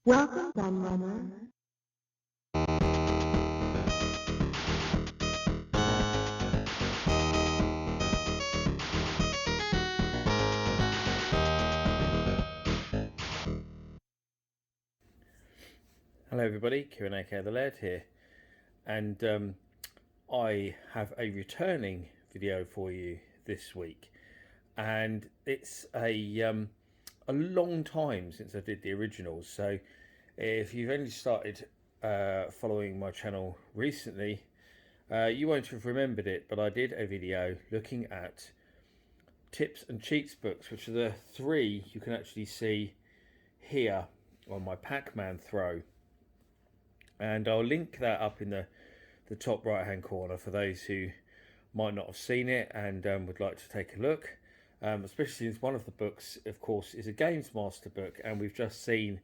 Welcome, Gunrunner. Hello everybody, Kieran aka The Laird here, and I have a returning video for you this week, and it's a long time since I did the originals. So if you've only started following my channel recently, you won't have remembered it, but I did a video looking at tips and cheats books, which are the three you can actually see here on my Pac-Man throw. And I'll link that up in the top right hand corner for those who might not have seen it and would like to take a look. Especially since one of the books, of course, is a Games Master book, and we've just seen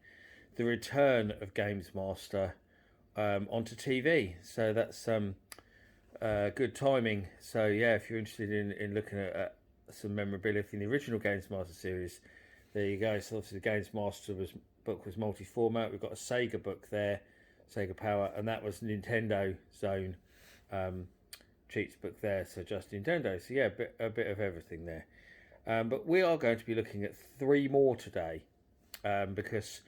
the return of Games Master onto TV. So that's good timing. So yeah, if you're interested in looking at some memorability in the original Games Master series, there you go. So obviously the Games Master book was multi-format. We've got a Sega book there, Sega Power, and that was Nintendo Zone cheats book there, so just Nintendo. So yeah, a bit of everything there. But we are going to be looking at three more today, because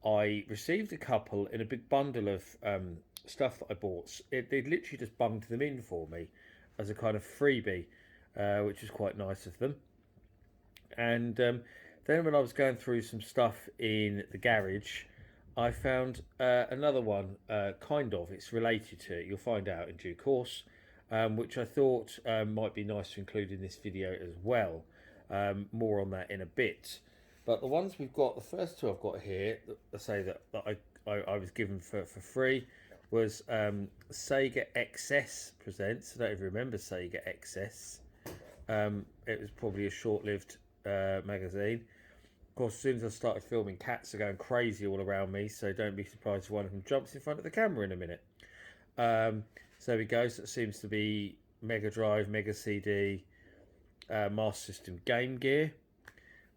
I received a couple in a big bundle of stuff that I bought. They'd literally just bunged them in for me as a kind of freebie, which was quite nice of them. And then when I was going through some stuff in the garage, I found another one, kind of. It's related to it. You'll find out in due course, which I thought might be nice to include in this video as well. More on that in a bit. But the ones we've got, the first two I've got here, that say that I was given for free, was Sega XS Presents. I don't even remember Sega XS. It was probably a short-lived magazine. Of course, as soon as I started filming, cats are going crazy all around me, so don't be surprised if one of them jumps in front of the camera in a minute. So there we go. So it seems to be Mega Drive, Mega CD, Master System, Game Gear.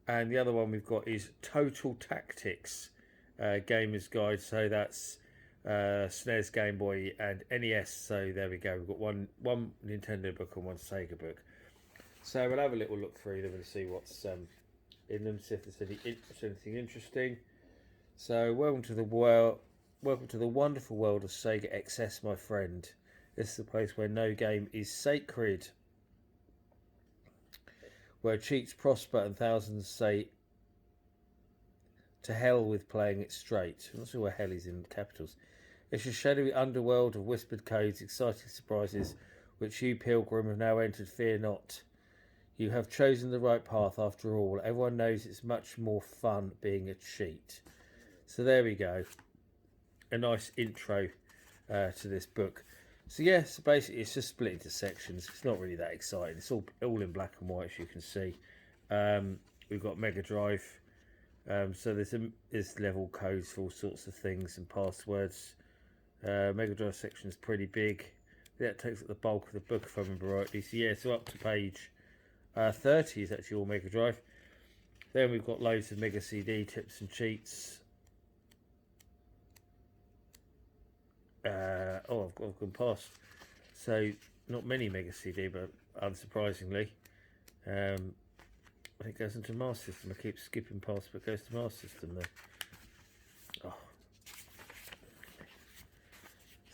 And the other one we've got is Total Tactics, Gamer's Guide. So that's SNES, Game Boy, and NES. So there we go. We've got one Nintendo book and one Sega book. So we'll have a little look through them and see what's in them, see if there's anything interesting. So welcome to the wonderful world of Sega XS, my friend. This is the place where no game is sacred, where cheats prosper and thousands say to hell with playing it straight. I'm not sure where hell is in capitals. It's a shadowy underworld of whispered codes, exciting surprises, which you, pilgrim, have now entered. Fear not. You have chosen the right path after all. Everyone knows it's much more fun being a cheat. So there we go. A nice intro to this book. So yeah, so basically it's just split into sections. It's not really that exciting. It's all in black and white, as you can see. We've got Mega Drive. So there's level codes for all sorts of things and passwords. Mega Drive section is pretty big. That takes up the bulk of the book, if I remember rightly. So yeah, so up to page 30 is actually all Mega Drive. Then we've got loads of Mega CD tips and cheats. I've gone past. So not many Mega CD, but unsurprisingly, I think it goes into Master System. I keep skipping past, but it goes to Master System there. Oh.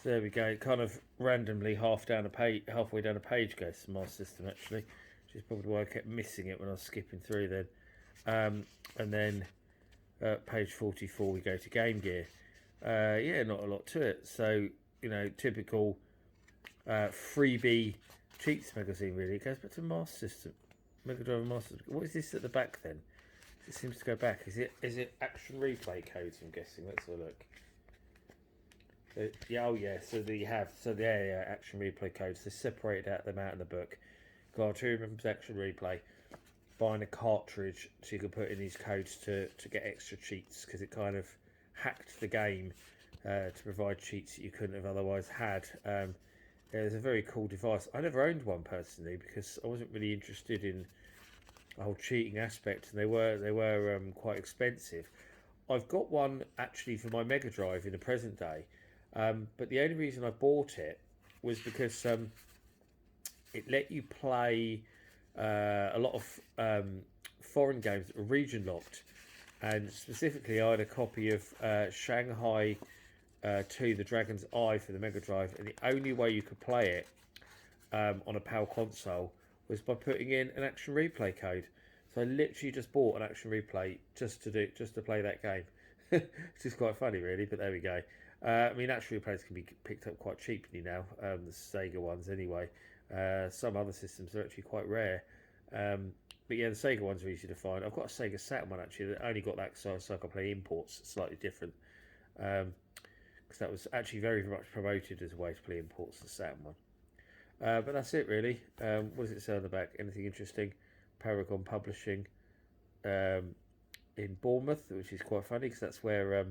So there we go. Kind of randomly halfway down a page goes to Master System actually, which is probably why I kept missing it when I was skipping through then. And then page 44 we go to Game Gear. Yeah, not a lot to it. So, typical freebie cheats magazine really. It goes back to Master System. Mega Drive and Master System. What is this at the back then? It seems to go back. Is it action replay codes, I'm guessing? Let's have a look. Action replay codes. They're separated out them out in the book. God, who remembers action replay? Buying a cartridge so you could put in these codes to get extra cheats, because it kind of hacked the game to provide cheats that you couldn't have otherwise had. It was a very cool device. I never owned one personally because I wasn't really interested in the whole cheating aspect, and they were quite expensive. I've got one actually for my Mega Drive in the present day, but the only reason I bought it was because it let you play a lot of foreign games that were region locked, and specifically I had a copy of Shanghai 2 The Dragon's Eye for the Mega Drive, and the only way you could play it on a PAL console was by putting in an action replay code. So I literally just bought an action replay just to play that game, which is quite funny, really. But there we go. I mean, action replays can be picked up quite cheaply now. The Sega ones, anyway. Some other systems are actually quite rare. But yeah, the Sega ones are easy to find. I've got a Sega Saturn one actually that only got that so I can play imports, slightly different. Because that was actually very much promoted as a way to play imports, the Saturn one. But that's it really. What does it say on the back? Anything interesting? Paragon Publishing in Bournemouth, which is quite funny because that's where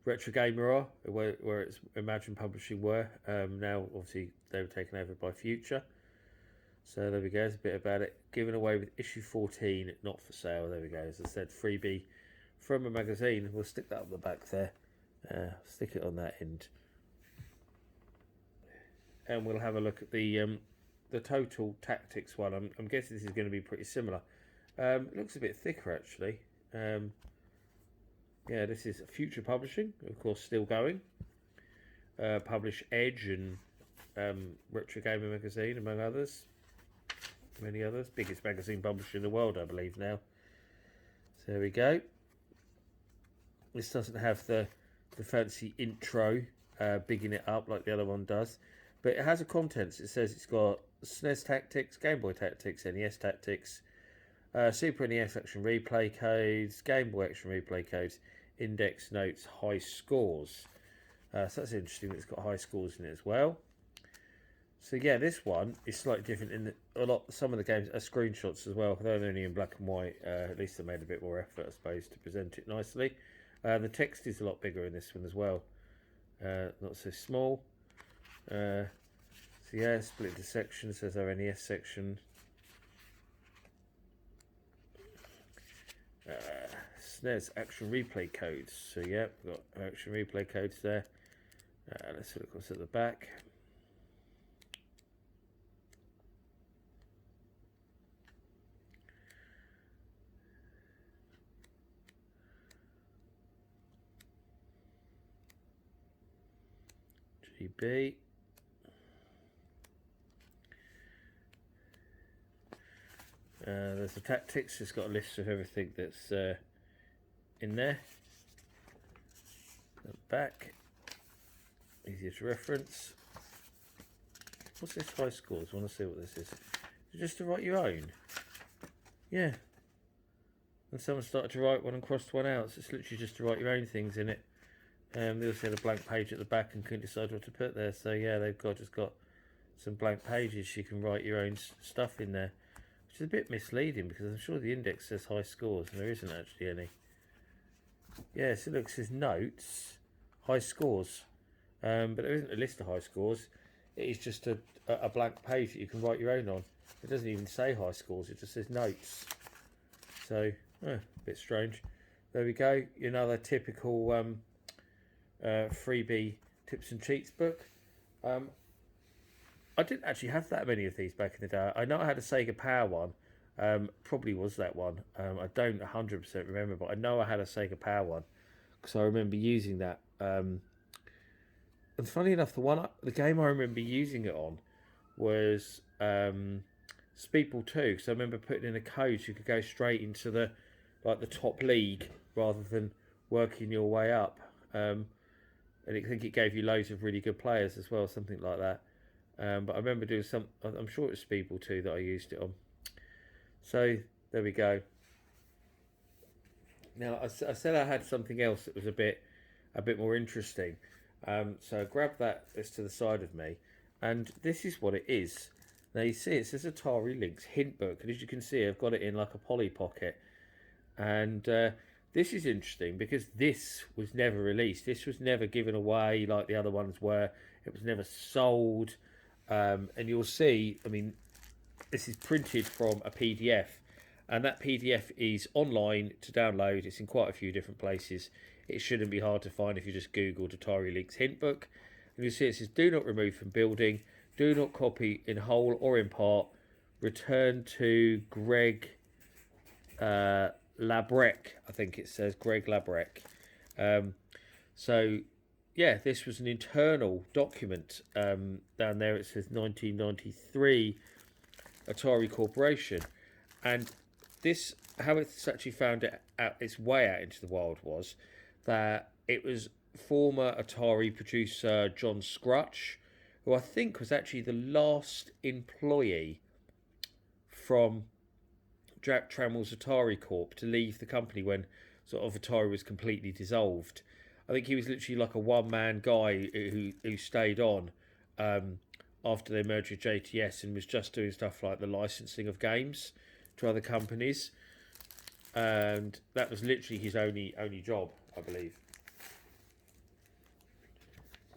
Retro Gamer are, where it's Imagine Publishing were. Now, obviously, they were taken over by Future. So there we go. There's a bit about it. Given away with issue 14, not for sale. There we go. As I said, freebie from a magazine. We'll stick that on the back there. Stick it on that end. And we'll have a look at the Total Tactics one. I'm guessing this is going to be pretty similar. It looks a bit thicker actually. Yeah, this is Future Publishing, of course, still going. Publish Edge and Retro Gamer Magazine, among others. Many others. Biggest magazine publisher in the world, I believe, now. So there we go. This doesn't have the fancy intro bigging it up like the other one does. But it has a contents. It says it's got SNES Tactics, Game Boy Tactics, NES Tactics, Super NES Action Replay Codes, Game Boy Action Replay Codes, Index Notes, High Scores. So that's interesting that it's got high scores in it as well. So yeah, this one is slightly different in that some of the games are screenshots as well. They're only in black and white. At least they made a bit more effort, I suppose, to present it nicely. The text is a lot bigger in this one as well. Not so small. So yeah, split into sections. There's our NES section. SNES Action Replay Codes. So yeah, we've got Action Replay Codes there. Let's look what's at the back. GB. There's the tactics. It's got a list of everything that's in there. At the back, easier to reference. What's this high scores? I want to see what this is. Is it just to write your own? Yeah. And someone started to write one and crossed one out. So it's literally just to write your own things in it. They also had a blank page at the back and couldn't decide what to put there. So yeah, they've just got some blank pages. You can write your own stuff in there, which is a bit misleading because I'm sure the index says high scores and there isn't actually any. Yeah, so look, it says notes, high scores, but there isn't a list of high scores. It is just a blank page that you can write your own on. It doesn't even say high scores, it just says notes. So, a bit strange. There we go, another typical freebie tips and cheats book. I didn't actually have that many of these back in the day. I know I had a Sega Power one. Probably was that one. I don't 100% remember, but I know I had a Sega Power one because I remember using that. And funny enough, the game I remember using it on was Speedball 2. Because I remember putting in a code so you could go straight into the top league rather than working your way up. And I think it gave you loads of really good players as well, something like that. But I remember doing I'm sure it was Speedball 2 that I used it on. So there we go. Now I said I had something else that was a bit more interesting. So I grabbed that that's to the side of me, and this is what it is. Now you see it says Atari Lynx hint book, and as you can see I've got it in like a Polly Pocket. And this is interesting because this was never released. This was never given away like the other ones were. It was never sold. And you'll see, I mean, this is printed from a PDF, And that PDF is online to download. It's in quite a few different places. It shouldn't be hard to find if you just Googled Atari Lynx Hint Book. And you see it says, do not remove from building, do not copy in whole or in part, return to Greg Labrec, I think it says, Greg Labrec. So, yeah, this was an internal document. Down there it says 1993 Atari Corporation. And this, how it's actually found it out, its way out into the wild was that it was former Atari producer John Scrutch, who I think was actually the last employee from Jack Trammell's Atari Corp to leave the company when sort of Atari was completely dissolved. I think he was literally like a one-man guy who stayed on after they merged with JTS and was just doing stuff like the licensing of games to other companies, and that was literally his only job, I believe.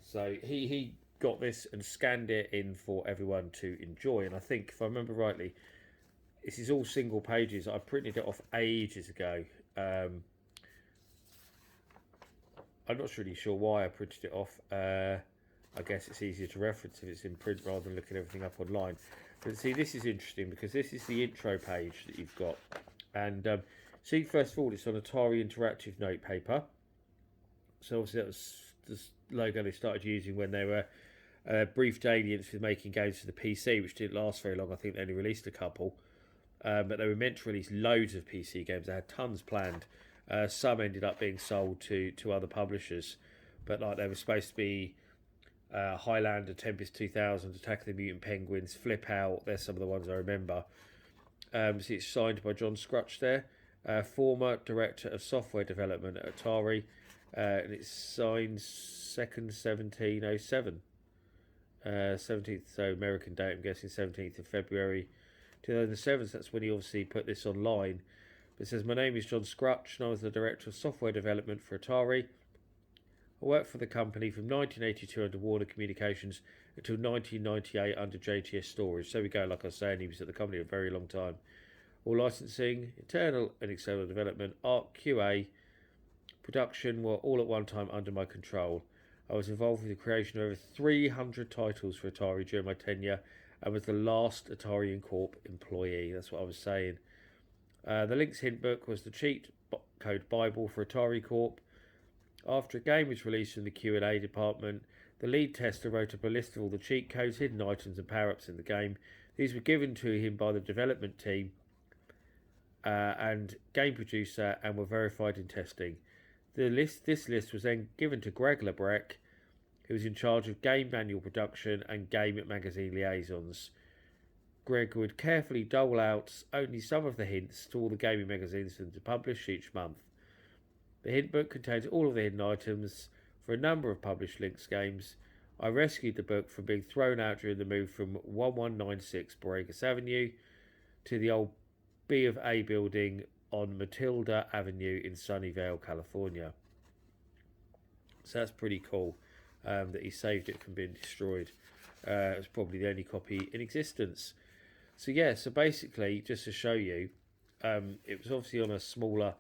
So he got this and scanned it in for everyone to enjoy, and I think, if I remember rightly, this is all single pages. I printed it off ages ago. I'm not really sure why I printed it off. I guess it's easier to reference if it's in print rather than looking everything up online. But see, this is interesting because this is the intro page that you've got. And see, first of all, it's on Atari Interactive notepaper. So obviously that was the logo they started using when they were brief dalliance with making games for the PC, which didn't last very long. I think they only released a couple. But they were meant to release loads of PC games. They had tons planned. Some ended up being sold to other publishers. But like they were supposed to be Highlander, Tempest 2000, Attack of the Mutant Penguins, Flip Out. There's some of the ones I remember. So it's signed by John Scrutch there, former Director of Software Development at Atari. And it's signed 2nd 1707. 17th, so American date, I'm guessing 17th of February 2007. So that's when he obviously put this online. But it says, my name is John Scrutch and I was the Director of Software Development for Atari. I worked for the company from 1982 under Warner Communications until 1998 under JTS Storage. So we go, like I was saying, he was at the company a very long time. All licensing, internal and external development, art, QA, production were all at one time under my control. I was involved with the creation of over 300 titles for Atari during my tenure and was the last Atari Corp employee. That's what I was saying. The Lynx Hint Book was the cheat code Bible for Atari Corp. After a game was released from the Q&A department, the lead tester wrote up a list of all the cheat codes, hidden items and power-ups in the game. These were given to him by the development team and game producer and were verified in testing. This list was then given to Greg Labrec, who was in charge of game manual production and game magazine liaisons. Greg would carefully dole out only some of the hints to all the gaming magazines for them to publish each month. The hint book contains all of the hidden items for a number of published Lynx games. I rescued the book from being thrown out during the move from 1196 Borregas Avenue to the old B of A building on Matilda Avenue in Sunnyvale, California. So that's pretty cool that he saved it from being destroyed. It was probably the only copy in existence. So yeah, so basically, just to show you, it was obviously on a smaller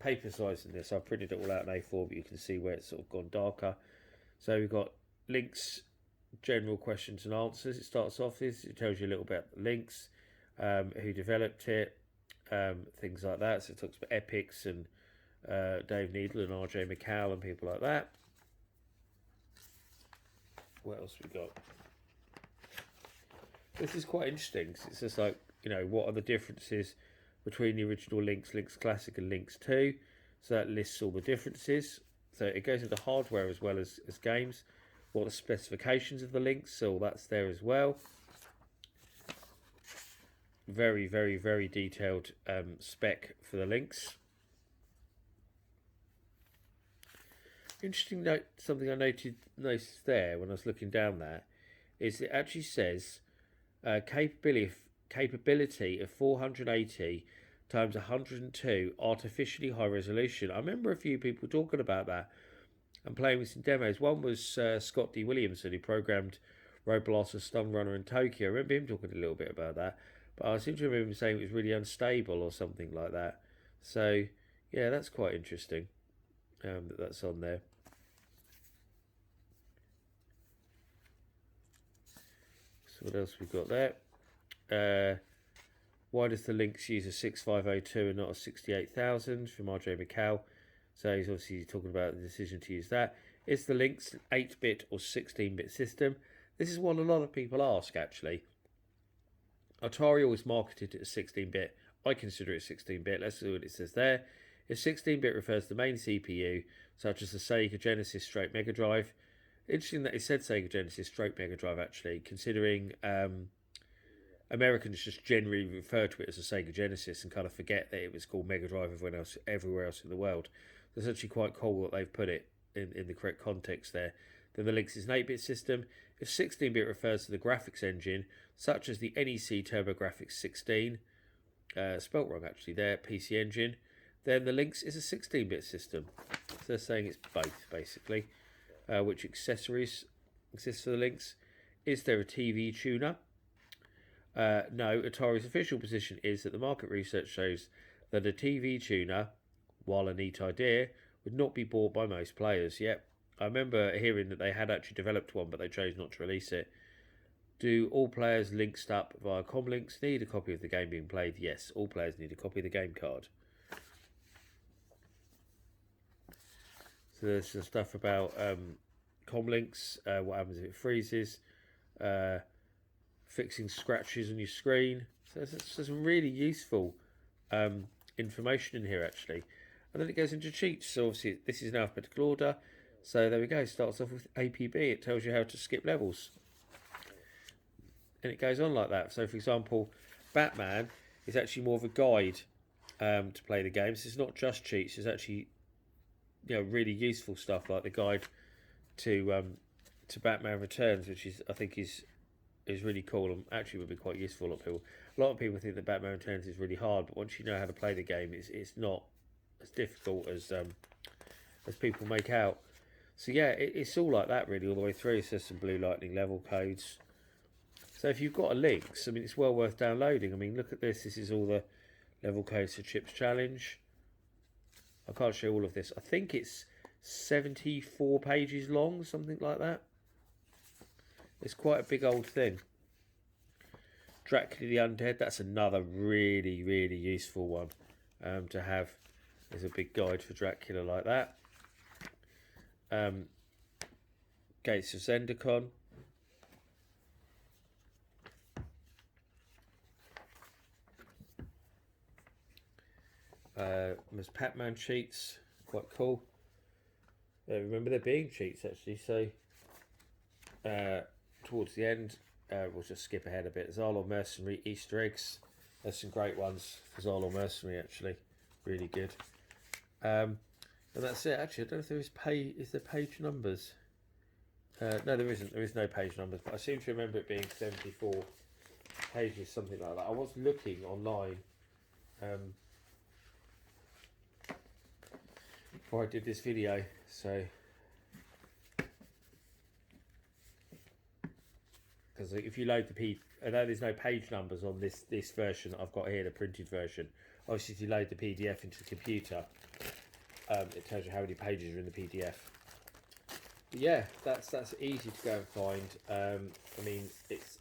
paper size than this. I've printed it all out in A4, but you can see where it's sort of gone darker. So we've got Lynx general questions and answers. It starts off this. It tells you a little bit about Lynx, who developed it, things like that. So it talks about Epics and Dave Needle and RJ McCall and people like that. What else we got? This is quite interesting. It's just like, you know, what are the differences between the original Lynx, Lynx Classic and Lynx 2. So that lists all the differences. So it goes into hardware as well as games. What are the specifications of the Lynx? So that's there as well. Very, very, very detailed spec for the Lynx. Interesting note, something I noticed there when I was looking down there, is it actually says capability of 480 times 102 artificially high resolution. I remember a few people talking about that and playing with some demos. One was Scott D. Williamson, who programmed Road Blaster, Stun Runner and Tokyo. I remember him talking a little bit about that. but I seem to remember him saying it was really unstable or something like that. So yeah, that's quite interesting that's on there. So what else we've got there? Why does the Lynx use a 6502 and not a 68,000 from RJ McCall? So he's obviously talking about the decision to use that. Is the Lynx an 8-bit or 16-bit system? This is what a lot of people ask, actually. Atari always marketed it as 16-bit. I consider it 16-bit. Let's see what it says there. If 16-bit refers to the main CPU, such as the Sega Genesis stroke Mega Drive. Interesting that it said Sega Genesis stroke Mega Drive, actually, considering Americans just generally refer to it as a Sega Genesis and kind of forget that it was called Mega Drive everywhere else in the world. So it's actually quite cool that they've put it in the correct context there. Then the Lynx is an 8-bit system. If 16-bit refers to the graphics engine, such as the NEC TurboGrafx 16, spelt wrong actually there, PC Engine, then the Lynx is a 16-bit system. So they're saying it's both, basically. Which accessories exist for the Lynx? Is there a TV tuner? No, Atari's official position is that the market research shows that a TV tuner, while a neat idea, would not be bought by most players. Yep, I remember hearing that they had actually developed one, but they chose not to release it. Do all players linked up via comlinks need a copy of the game being played? Yes, all players need a copy of the game card. So there's some stuff about comlinks, what happens if it freezes, fixing scratches on your screen. So there's some really useful information in here, actually. And then it goes into cheats. So obviously this is in alphabetical order. So there we go. It starts off with APB. It tells you how to skip levels. And it goes on like that. So for example, Batman is actually more of a guide to play the games. It's not just cheats. It's actually really useful stuff like the guide to Batman Returns, which is I think is really cool and actually would be quite useful. A lot of people think that Batman Returns is really hard, but once you know how to play the game, it's not as difficult as people make out. So yeah, it's all like that really all the way through. So there's some Blue Lightning level codes. So if you've got a Lynx, I mean, it's well worth downloading. I mean, look at this. This is all the level codes for Chips Challenge. I can't show all of this. I think it's 74 pages long, something like that. It's quite a big old thing. Dracula the Undead, that's another really, really useful one to have. There's a big guide for Dracula like that. Gates of Zendikon. There's Pac-Man cheats, quite cool. Remember there being cheats actually, so towards the end, we'll just skip ahead a bit. Zalor Mercenary Easter eggs. There's some great ones for Zalor Mercenary actually, really good. And that's it. Actually, I don't know if there is there page numbers? No, there isn't. There is no page numbers, but I seem to remember it being 74 pages, something like that. I was looking online before I did this video, so because if you load I know there's no page numbers on this version that I've got here, the printed version. Obviously, if you load the PDF into the computer, it tells you how many pages are in the PDF. But yeah, that's easy to go and find. I mean,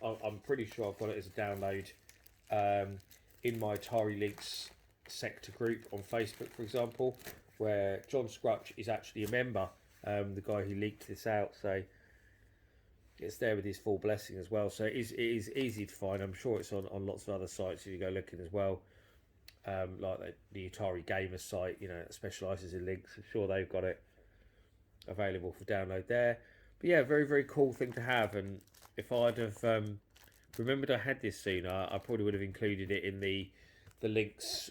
I'm pretty sure I've got it as a download in my Atari Links sector group on Facebook, for example, where John Scrutch is actually a member, the guy who leaked this out. So it's there with his full blessing as well. So it is easy to find. I'm sure it's on lots of other sites if you go looking as well. Like the Atari Gamer site, that specialises in links. I'm sure they've got it available for download there. But yeah, very, very cool thing to have. And if I'd have remembered I had this sooner, I probably would have included it in the links,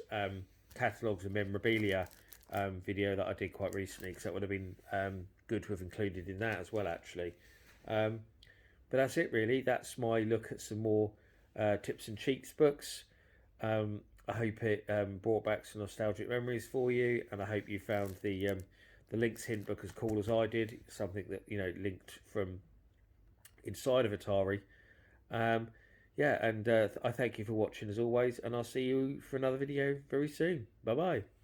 catalogues and memorabilia video that I did quite recently, because that would have been good to have included in that as well, actually. But that's it really. That's my look at some more tips and cheats books. I hope it brought back some nostalgic memories for you, and I hope you found the Lynx hint book as cool as I did. Something that linked from inside of Atari. yeah, and I thank you for watching as always, and I'll see you for another video very soon. Bye bye.